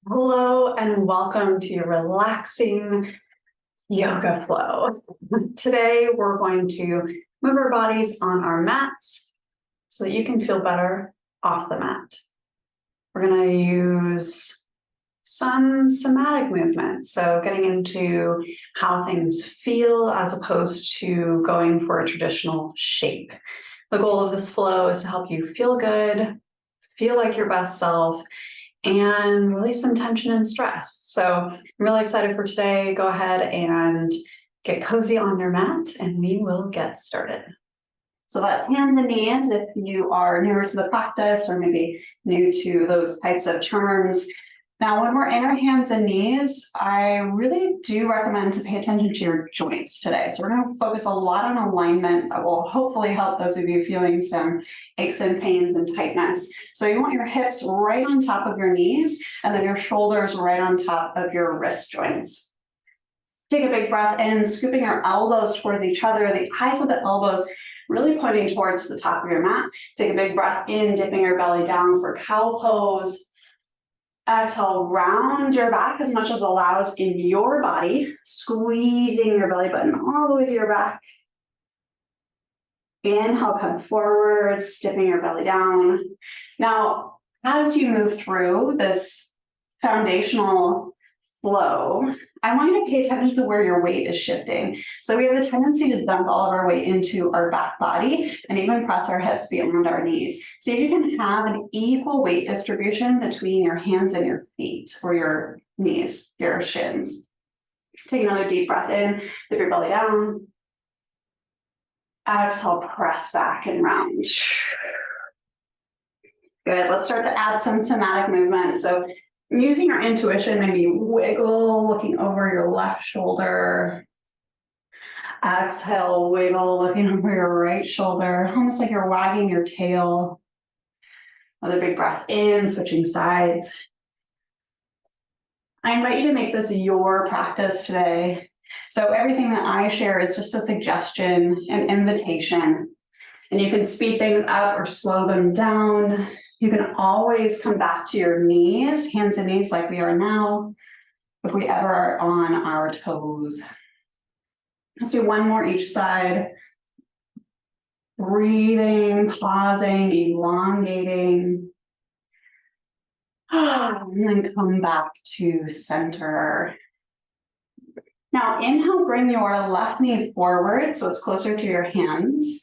Hello and welcome to your relaxing yoga flow. Today we're going to move our bodies on our mats so that you can feel better off the mat. We're going to use some somatic movements, so getting into how things feel as opposed to going for a traditional shape. The goal of this flow is to help you feel good, feel like your best self, and release some tension and stress. So I'm really excited for today. Go ahead and get cozy on your mat and we will get started. So that's hands and knees if you are newer to the practice or maybe new to those types of terms. Now, when we're in our hands and knees, I really do recommend to pay attention to your joints today. So we're going to focus a lot on alignment that will hopefully help those of you feeling some aches and pains and tightness. So you want your hips right on top of your knees and then your shoulders right on top of your wrist joints. Take a big breath in, scooping your elbows towards each other, the eyes of the elbows really pointing towards the top of your mat. Take a big breath in, dipping your belly down for cow pose. Exhale, round your back as much as allows in your body, squeezing your belly button all the way to your back. Inhale, come forward, dipping your belly down. Now, as you move through this foundational flow, I want you to pay attention to where your weight is shifting. So we have the tendency to dump all of our weight into our back body and even press our hips beyond our knees. See if you can have an equal weight distribution between your hands and your feet, or your knees, your shins. Take another deep breath in, dip your belly down. Exhale, press back and round. Good, let's start to add some somatic movement. So using your intuition, maybe wiggle, looking over your left shoulder. Exhale, wiggle, looking over your right shoulder, almost like you're wagging your tail. Another big breath in, switching sides. I invite you to make this your practice today. So everything that I share is just a suggestion, an invitation, and you can speed things up or slow them down. You can always come back to your knees, hands and knees like we are now, if we ever are on our toes. Let's do one more each side. Breathing, pausing, elongating. And then come back to center. Now inhale, bring your left knee forward so it's closer to your hands.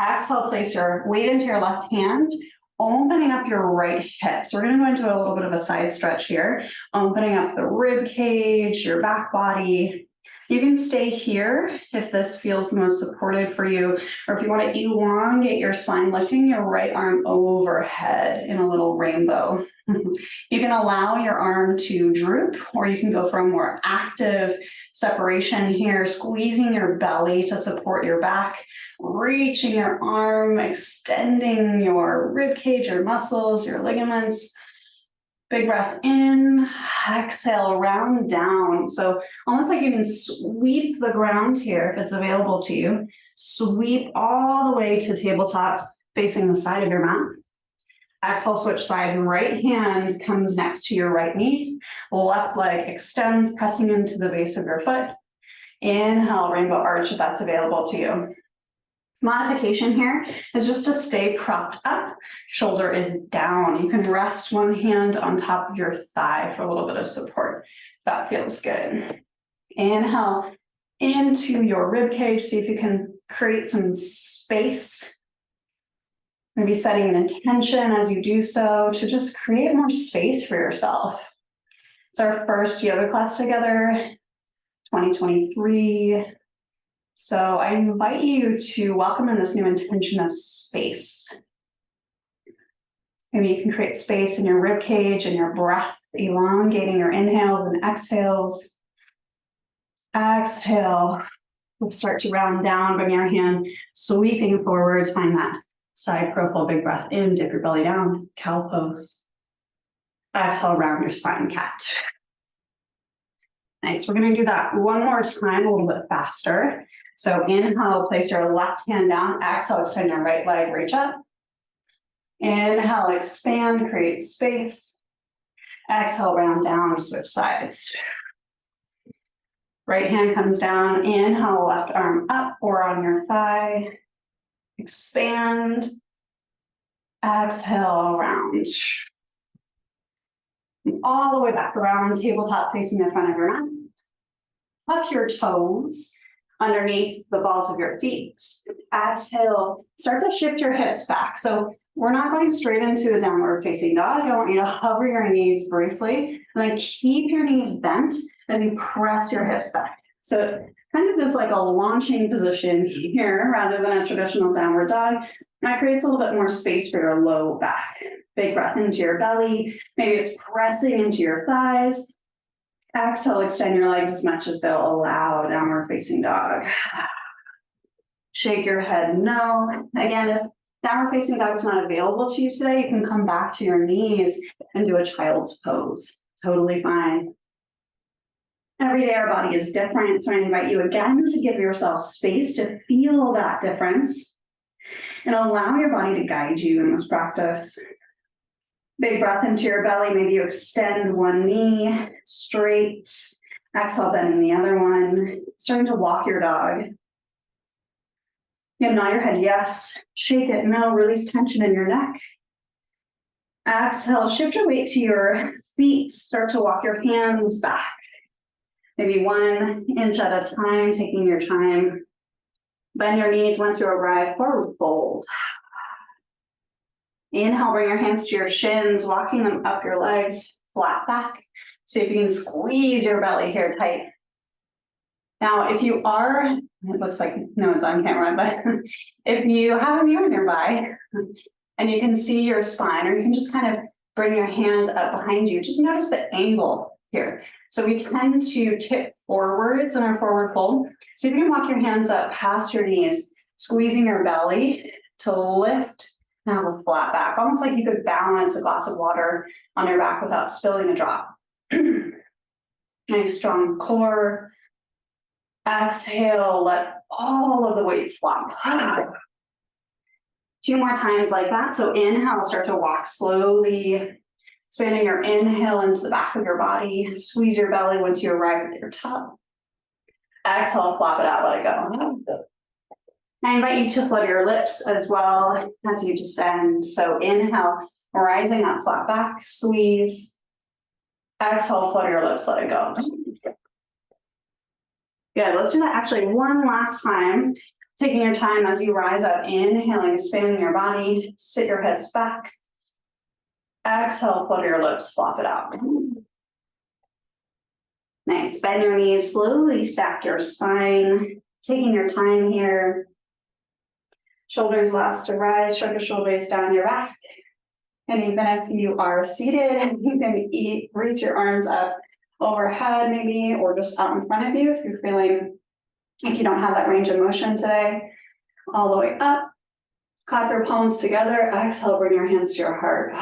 Exhale, place your weight into your left hand, opening up your right hip. So we're going to go into a little bit of a side stretch here, opening up the rib cage, your back body. You can stay here if this feels most supportive for you, or if you want to elongate your spine, lifting your right arm overhead in a little rainbow. You can allow your arm to droop, or you can go for a more active separation here, squeezing your belly to support your back, reaching your arm, extending your rib cage, your muscles, your ligaments. Big breath in, exhale, round down. So almost like you can sweep the ground here if it's available to you. Sweep all the way to tabletop facing the side of your mat. Exhale, switch sides. Right hand comes next to your right knee. Left leg extends, pressing into the base of your foot. Inhale, rainbow arch if that's available to you. Modification here is just to stay propped up. Shoulder is down. You can rest one hand on top of your thigh for a little bit of support. That feels good. Inhale into your rib cage. See if you can create some space. Maybe setting an intention as you do so to just create more space for yourself. It's our first yoga class together, 2023. So I invite you to welcome in this new intention of space. Maybe you can create space in your rib cage and your breath, elongating your inhales and exhales. Exhale. We'll start to round down, bring your hand sweeping forwards. Find that side profile, big breath in, dip your belly down, cow pose. Exhale, round your spine, cat. Nice, we're gonna do that one more time, a little bit faster. So inhale, place your left hand down. Exhale, extend your right leg, reach up. Inhale, expand, create space. Exhale, round down, switch sides. Right hand comes down, inhale, left arm up or on your thigh. Expand. Exhale, round. All the way back around, tabletop facing the front of your mat. Tuck your toes underneath the balls of your feet. Exhale, start to shift your hips back. So we're not going straight into a downward facing dog. I want you to hover your knees briefly and then keep your knees bent as you press your hips back. So kind of just like a launching position here rather than a traditional downward dog. And that creates a little bit more space for your low back. Big breath into your belly. Maybe it's pressing into your thighs. Exhale, extend your legs as much as they'll allow, downward facing dog. Shake your head no. Again, if downward facing dog is not available to you today, you can come back to your knees and do a child's pose. Totally fine. Every day our body is different, so I invite you again to give yourself space to feel that difference and allow your body to guide you in this practice. Big breath into your belly. Maybe you extend one knee straight. Exhale, bending the other one. Starting to walk your dog. Yeah, nod your head yes. Shake it no. Release tension in your neck. Exhale, shift your weight to your feet. Start to walk your hands back. Maybe 1 inch at a time, taking your time. Bend your knees once you arrive, forward fold. Inhale, bring your hands to your shins, walking them up your legs, flat back. See if you can squeeze your belly here tight. Now, if you are, it looks like no one's on camera, but if you have a mirror nearby and you can see your spine, or you can just kind of bring your hand up behind you, just notice the angle here. So we tend to tip forwards in our forward fold. So if you can walk your hands up past your knees, squeezing your belly to lift and have a flat back, almost like you could balance a glass of water on your back without spilling a drop. Nice strong core. Exhale, let all of the weight flop. 2 more times like that. So inhale, start to walk slowly. Expanding your inhale into the back of your body. Squeeze your belly once you arrive at your top. Exhale, flop it out, let it go. I invite you to flutter your lips as well as you descend. So inhale, rising up, flat back, squeeze. Exhale, flutter your lips, let it go. Good, let's do that actually one last time. Taking your time as you rise up, inhaling, expanding your body, sit your hips back. Exhale, flutter your lips, flop it out. Nice, bend your knees, slowly stack your spine. Taking your time here. Shoulders last to rise, shrug your shoulders down your back. And even if you are seated, you can reach your arms up overhead maybe, or just out in front of you if you're feeling like you don't have that range of motion today. All the way up, clap your palms together. Exhale, bring your hands to your heart.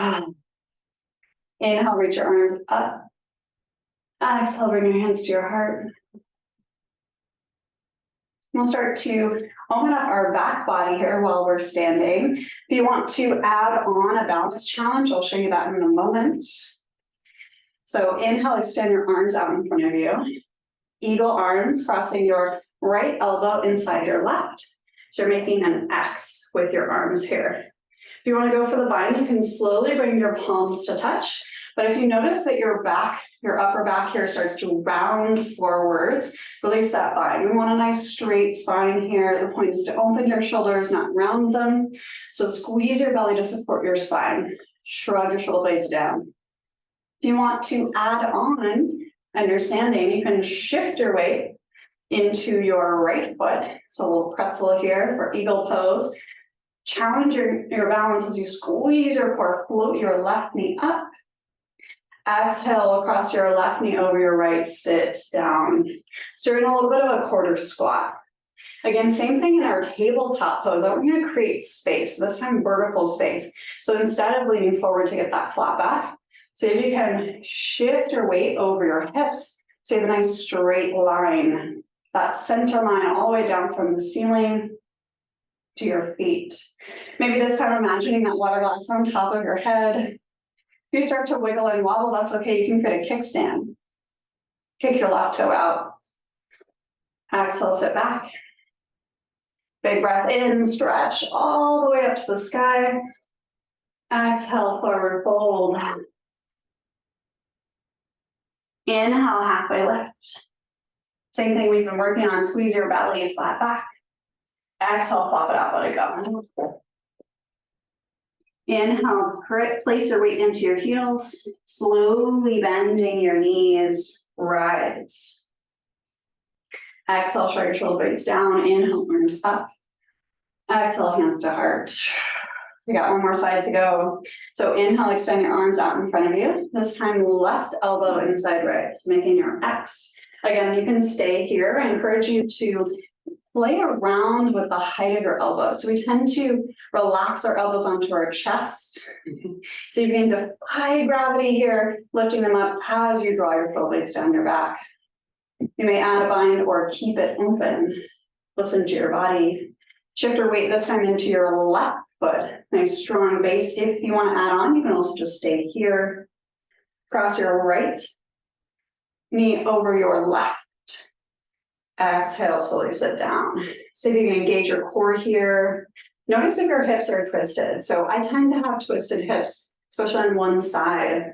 Inhale, reach your arms up. Exhale, bring your hands to your heart. We'll start to open up our back body here while we're standing. If you want to add on a balance challenge, I'll show you that in a moment. So inhale, extend your arms out in front of you. Eagle arms, crossing your right elbow inside your left. So you're making an X with your arms here. If you want to go for the bind, you can slowly bring your palms to touch. But if you notice that your back, your upper back here starts to round forwards, release that bind. We want a nice straight spine here. The point is to open your shoulders, not round them. So squeeze your belly to support your spine. Shrug your shoulder blades down. If you want to add on understanding, you can shift your weight into your right foot. It's a little pretzel here for eagle pose. Challenge your balance as you squeeze your core, float your left knee up. Exhale across your left knee over your right, sit down. So you're in a little bit of a quarter squat. Again, same thing in our tabletop pose. I want you to create space, this time vertical space. So instead of leaning forward to get that flat back, see if you can shift your weight over your hips so you have a nice straight line. That center line all the way down from the ceiling to your feet. Maybe this time imagining that water glass on top of your head. If you start to wiggle and wobble, that's okay. You can create a kickstand. Kick your left toe out. Exhale, sit back. Big breath in, stretch all the way up to the sky. Exhale, forward fold. Inhale, halfway lift. Same thing we've been working on, squeeze your belly, flat back. Exhale, flop it out, let it go. Inhale, place your weight into your heels, slowly bending your knees, rise. Exhale, shut your shoulder blades down, inhale, arms up. Exhale, hands to heart. We got one more side to go. So inhale, extend your arms out in front of you. This time, left elbow inside right, making your X. Again, you can stay here. I encourage you to play around with the height of your elbows. So we tend to relax our elbows onto our chest. So you can defy gravity here, lifting them up as you draw your shoulder blades down your back. You may add a bind or keep it open. Listen to your body. Shift your weight this time into your left foot. Nice strong base. If you want to add on, you can also just stay here. Cross your right knee over your left. Exhale, slowly sit down. See if you can engage your core here. Notice if your hips are twisted. So I tend to have twisted hips, especially on one side,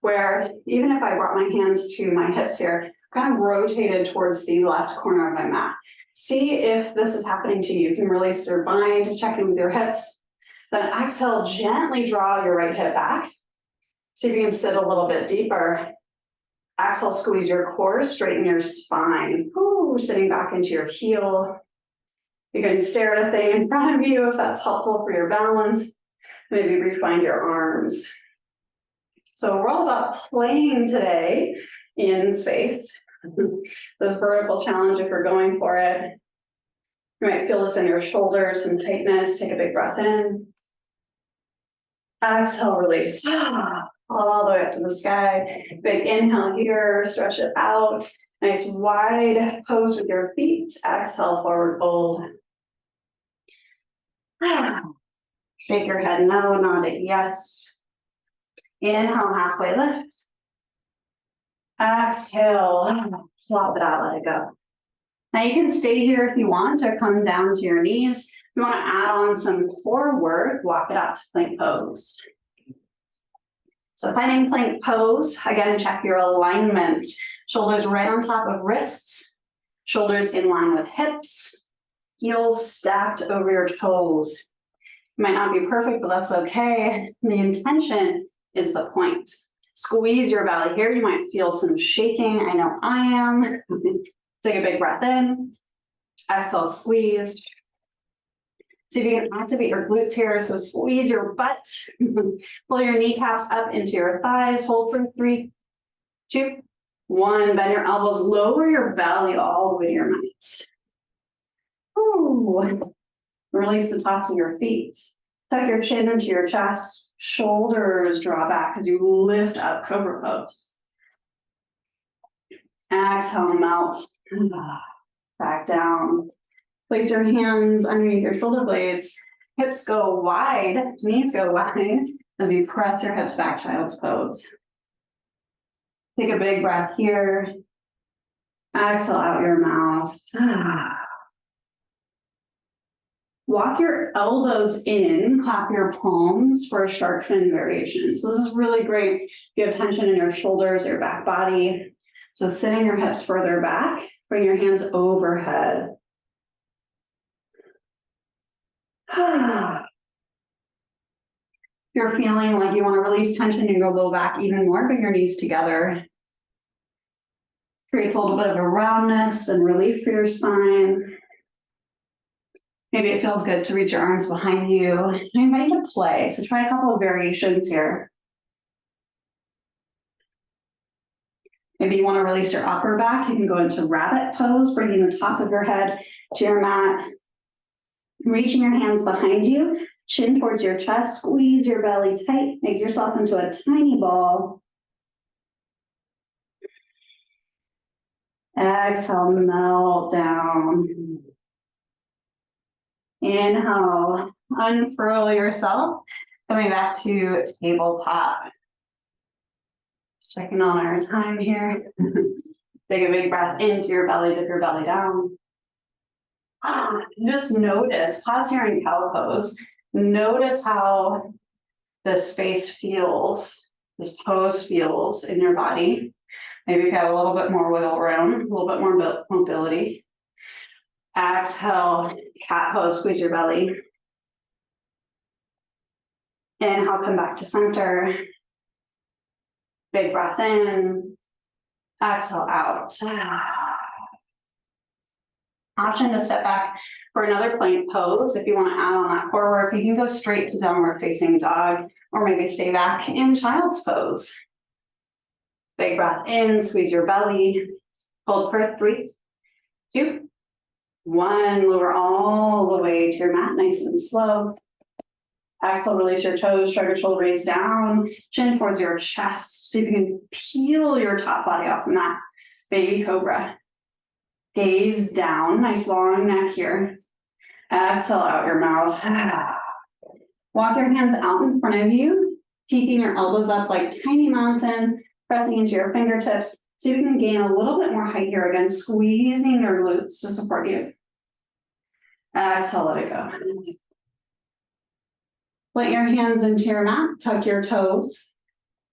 where even if I brought my hands to my hips here, kind of rotated towards the left corner of my mat. See if this is happening to you. You can release your bind, check in with your hips. Then exhale, gently draw your right hip back. See if you can sit a little bit deeper. Exhale, squeeze your core, straighten your spine. Ooh, sitting back into your heel. You can stare at a thing in front of you if that's helpful for your balance. Maybe refine your arms. So we're all about playing today in space. This vertical challenge, if you're going for it. You might feel this in your shoulders, some tightness. Take a big breath in. Exhale, release. All the way up to the sky. Big inhale here, stretch it out. Nice wide pose with your feet. Exhale, forward fold. Shake your head no, nod it yes. Inhale, halfway lift. Exhale, flop it out, let it go. Now you can stay here if you want or come down to your knees. If you want to add on some core work, walk it up to plank pose. So finding plank pose, again, check your alignment. Shoulders right on top of wrists, shoulders in line with hips, heels stacked over your toes. It might not be perfect, but that's okay. The intention is the point. Squeeze your belly here. You might feel some shaking. I know I am. Take a big breath in. Exhale, squeeze. See if you can activate your glutes here. So squeeze your butt. Pull your kneecaps up into your thighs. Hold for 3, 2, 1. Bend your elbows. Lower your belly all the way to your mat. Ooh. Release the tops of your feet. Tuck your chin into your chest. Shoulders draw back as you lift up cobra pose. Exhale, melt. Back down. Place your hands underneath your shoulder blades. Hips go wide, knees go wide as you press your hips back, child's pose. Take a big breath here. Exhale out your mouth. Walk your elbows in, clap your palms for a shark fin variation. So this is really great if you have tension in your shoulders or back body. So sitting your hips further back, bring your hands overhead. If you're feeling like you want to release tension and go low back even more, bring your knees together. Creates a little bit of a roundness and relief for your spine. Maybe it feels good to reach your arms behind you. I invite you to play, so try a couple of variations here. Maybe you want to release your upper back. You can go into rabbit pose, bringing the top of your head to your mat. Reaching your hands behind you, chin towards your chest, squeeze your belly tight, make yourself into a tiny ball. Exhale, melt down. Inhale, unfurl yourself, coming back to tabletop. Checking on our time here. Take a big breath into your belly, dip your belly down. Just notice, pause here in cow pose. Notice how this space feels, this pose feels in your body. Maybe if you have a little bit more wiggle room, a little bit more mobility. Exhale, cat pose, squeeze your belly. Inhale, come back to center. Big breath in. Exhale out. Option to step back for another plank pose. If you want to add on that core work, you can go straight to downward facing dog, or maybe stay back in child's pose. Big breath in, squeeze your belly. Hold for 3, 2, 1. Lower all the way to your mat, nice and slow. Exhale, release your toes, shrug your shoulder blades down, chin towards your chest, so you can peel your top body off the mat. Baby cobra. Gaze down, nice long neck here. Exhale out your mouth. Walk your hands out in front of you, keeping your elbows up like tiny mountains, pressing into your fingertips, so you can gain a little bit more height here. Again, squeezing your glutes to support you. Exhale, let it go. Put your hands into your mat, tuck your toes.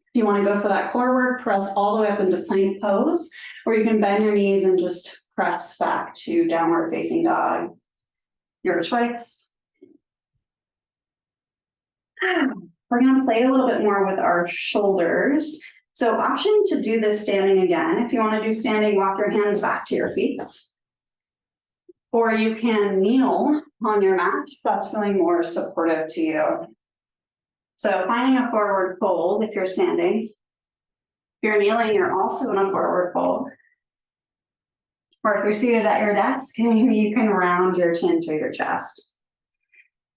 If you want to go for that core work, press all the way up into plank pose, or you can bend your knees and just press back to downward facing dog. Your choice. We're going to play a little bit more with our shoulders. So option to do this standing again. If you want to do standing, walk your hands back to your feet. Or you can kneel on your mat if that's feeling more supportive to you. So finding a forward fold if you're standing. If you're kneeling, you're also in a forward fold. Or if you're seated at your desk, maybe you can round your chin to your chest.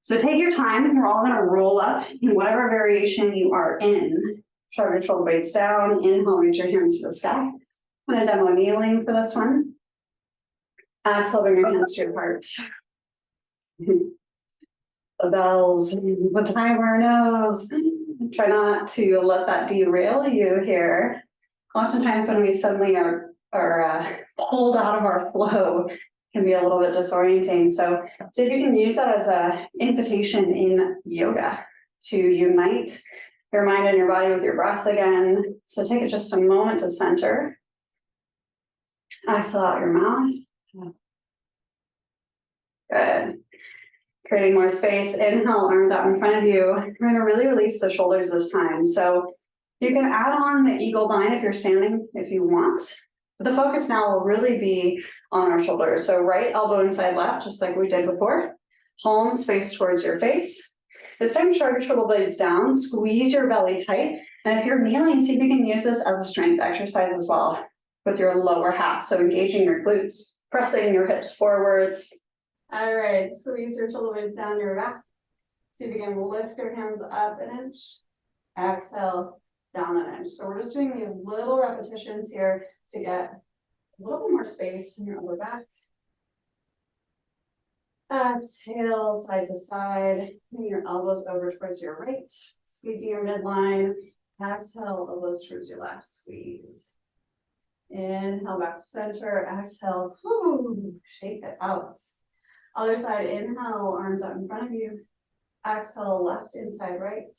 So take your time. We're all going to roll up in whatever variation you are in. Shrug your shoulder blades down. Inhale, reach your hands to the sky. I'm going to demo kneeling for this one. Exhale, bring your hands to your heart. The bells, the timer knows. Try not to let that derail you here. Oftentimes when we suddenly are pulled out of our flow, it can be a little bit disorienting. So see if you can use that as an invitation in yoga to unite your mind and your body with your breath again. So take it just a moment to center. Exhale out your mouth. Good. Creating more space. Inhale, arms out in front of you. You're going to really release the shoulders this time. So you can add on the eagle bind if you're standing, if you want. But the focus now will really be on our shoulders. So right elbow inside left, just like we did before. Palms face towards your face. This time, shrug your shoulder blades down. Squeeze your belly tight. And if you're kneeling, see if you can use this as a strength exercise as well with your lower half. So engaging your glutes, pressing your hips forwards. All right, squeeze your shoulder blades down your back. See if you can lift your hands up an inch. Exhale, down an inch. So we're just doing these little repetitions here to get a little bit more space in your upper back. Exhale, side to side. Bring your elbows over towards your right. Squeezing your midline. Exhale, elbows towards your left. Squeeze. Inhale, back to center. Exhale, shake it out. Other side, inhale, arms out in front of you. Exhale, left inside right.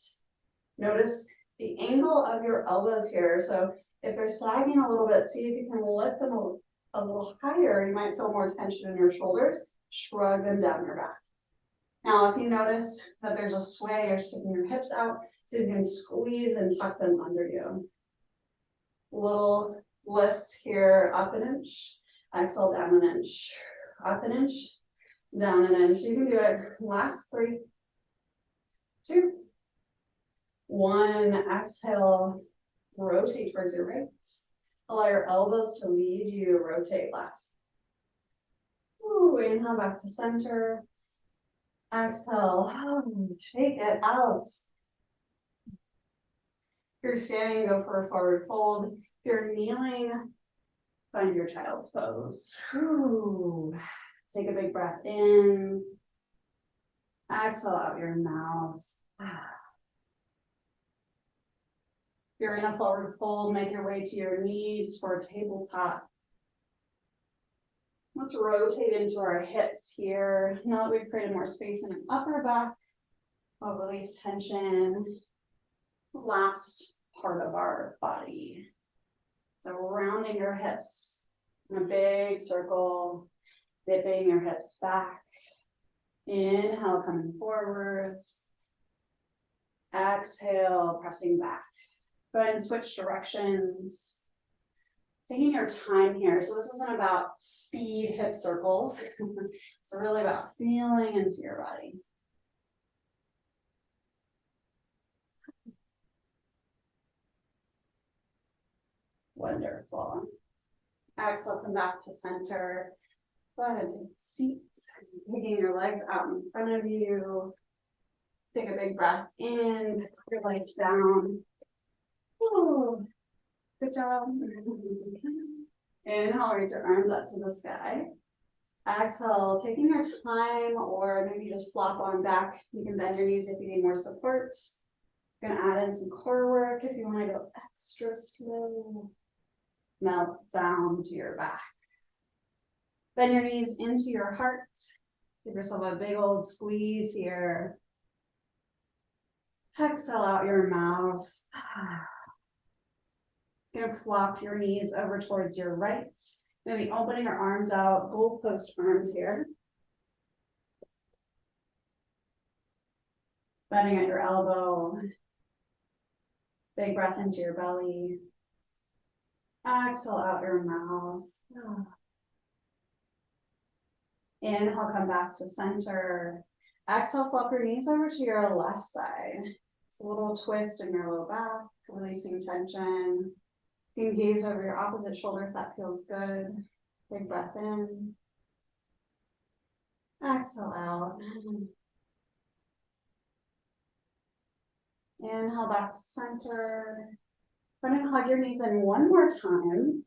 Notice the angle of your elbows here. So if they're sagging a little bit, see if you can lift them a little higher. You might feel more tension in your shoulders. Shrug them down your back. Now, if you notice that there's a sway, you're sticking your hips out, so you can squeeze and tuck them under you. Little lifts here, up an inch. Exhale, down an inch. Up an inch. Down an inch. You can do it. Last 3, 2, 1. Exhale. Rotate towards your right. Allow your elbows to lead you. Rotate left. Ooh, inhale back to center. Exhale. Shake it out. If you're standing, go for a forward fold. If you're kneeling, find your child's pose. Ooh. Take a big breath in. Exhale out your mouth. you're in a forward fold, make your way to your knees for a tabletop. Let's rotate into our hips here. Now that we've created more space in our upper back, we'll release tension. Last part of our body. So rounding your hips in a big circle, dipping your hips back. Inhale, coming forwards. Exhale, pressing back. Go ahead and switch directions. Taking your time here. So this isn't about speed hip circles. It's really about feeling into your body. Wonderful. Exhale, come back to center. Go ahead and take seats. Taking your legs out in front of you. Take a big breath in, put your legs down. Ooh, good job. Inhale, reach your arms up to the sky. Exhale, taking your time, or maybe just flop on back. You can bend your knees if you need more support. You're gonna add in some core work if you want to go extra slow. Melt down to your back. Bend your knees into your heart. Give yourself a big old squeeze here. Exhale out your mouth. You're gonna flop your knees over towards your right. Maybe opening your arms out, goalpost arms here. Bending at your elbow. Big breath into your belly. Exhale out your mouth. Inhale, come back to center. Exhale, flop your knees over to your left side. It's a little twist in your low back, releasing tension. You can gaze over your opposite shoulder if that feels good. Big breath in. Exhale out. Inhale back to center. Go ahead and hug your knees in one more time.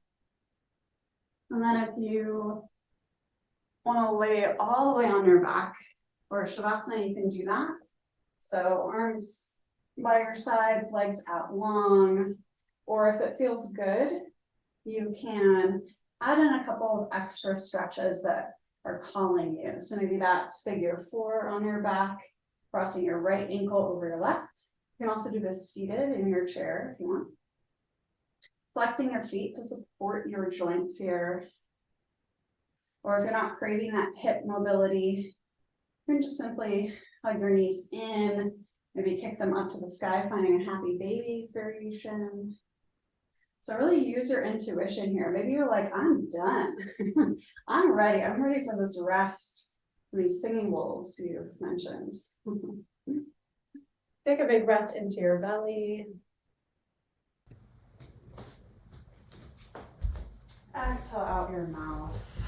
And then if you want to lay it all the way on your back for Shavasana, you can do that. So arms by your sides, legs out long. Or if it feels good, you can add in a couple of extra stretches that are calling you. So maybe that's figure 4 on your back, crossing your right ankle over your left. You can also do this seated in your chair if you want. Flexing your feet to support your joints here. Or if you're not craving that hip mobility, you can just simply hug your knees in, maybe kick them up to the sky, finding a happy baby variation. So really use your intuition here. Maybe you're like, I'm done. I'm ready. I'm ready for this rest. These singing bowls you've mentioned. Take a big breath into your belly. Exhale out your mouth.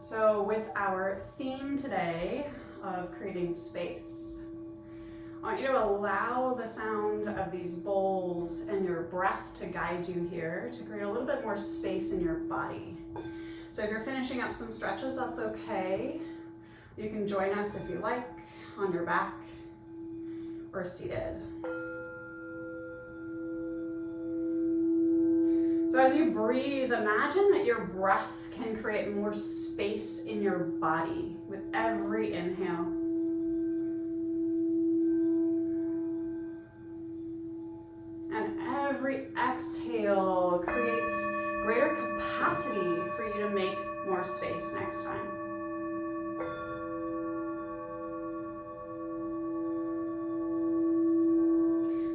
So with our theme today of creating space, I want you to allow the sound of these bowls and your breath to guide you here to create a little bit more space in your body. So if you're finishing up some stretches, that's okay. You can join us if you like, on your back or seated. So as you breathe, imagine that your breath can create more space in your body with every inhale. And every exhale creates greater capacity for you to make more space next time.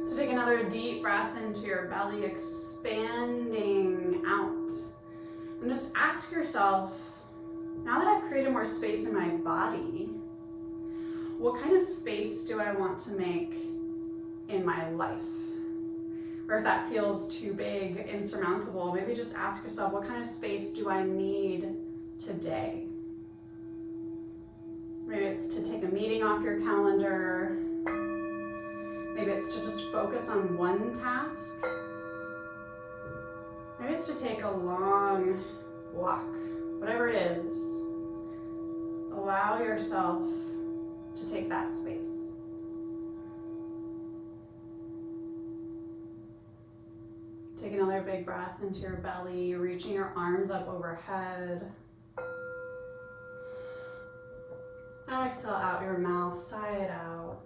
So take another deep breath into your belly, expanding out. And just ask yourself, now that I've created more space in my body, what kind of space do I want to make in my life? Or if that feels too big, insurmountable, maybe just ask yourself, what kind of space do I need today? Maybe it's to take a meeting off your calendar. Maybe it's to just focus on one task. Maybe it's to take a long walk, whatever it is. Allow yourself to take that space. Take another big breath into your belly, reaching your arms up overhead. Exhale out your mouth, sigh it out.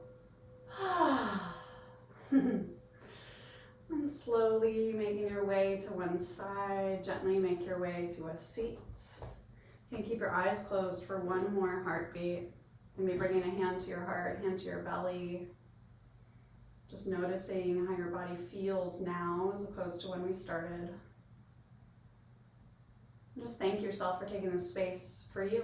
And slowly making your way to one side, gently make your way to a seat. You can keep your eyes closed for one more heartbeat. Maybe bringing a hand to your heart, hand to your belly. Just noticing how your body feels now as opposed to when we started. Just thank yourself for taking this space for you.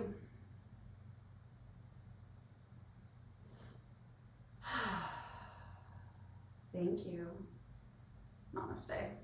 Thank you. Namaste.